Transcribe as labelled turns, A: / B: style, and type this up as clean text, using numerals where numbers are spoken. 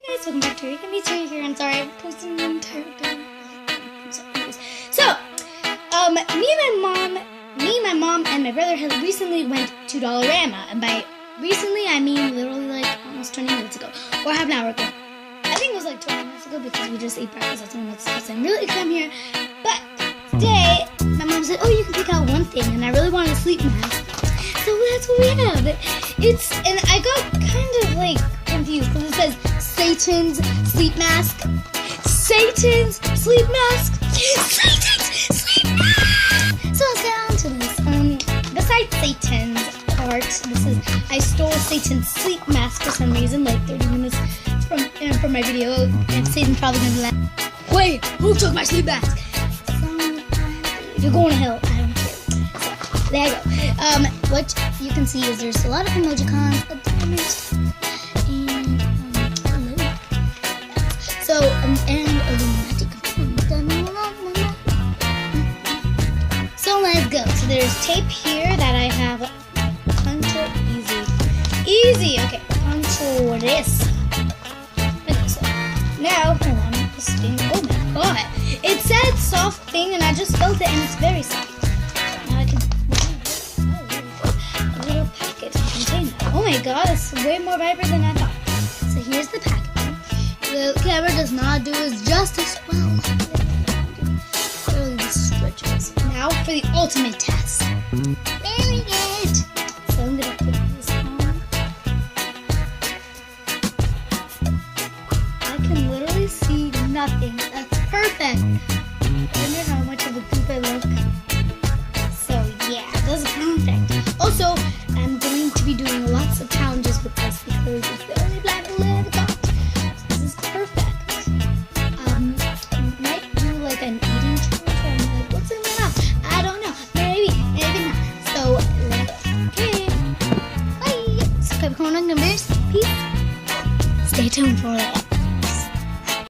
A: Guys, welcome back to Rick and Me here. I'm sorry, I'm posting the entire day. So, me, my mom, and my brother had recently went to Dollarama, and by recently I mean literally like almost 20 minutes ago, or half an hour ago. I think it was like 20 minutes ago because we just ate breakfast. That's when I'm really come here. But today, my mom said, "Oh, you can pick out one thing," and I really wanted a sleep mask. So that's what we have. And I got kind of like confused because it says Satan's sleep mask. Satan's sleep mask. Satan's sleep mask. So let's get on to this. Besides Satan's part, I stole Satan's sleep mask for some reason, like 30 minutes from my video, and Satan's probably gonna be like, "Wait, who took my sleep mask?" If you're going to hell, I don't care. So, there you go. What you can see is there's a lot of emojicons, a diamond, and hello. So, and Illuminati. So let's go. So there's tape here that I have. Control easy. Okay, control this. Okay, so now hold on. This thing. Oh my god! It said soft thing, and I just felt it, and it's very soft. Now I can. A little packet container. Oh my god, it's way more vibrant than I thought. So here's the packet. The camera does not do its justice. Well, really stretches. Now for the ultimate test. Bury it. So I'm gonna put this on. I can literally see nothing. That's perfect. I wonder how much of a goof I look. So yeah, that's perfect. Also, I'm going to be doing lots of challenges with this because it's the only black lid I got. So this is perfect. Might do like an eating challenge. I'm like, what's in my mouth? I don't know. Maybe not. So let's okay. Bye. Subscribe, comment, and numbers. Peace. Stay tuned for that.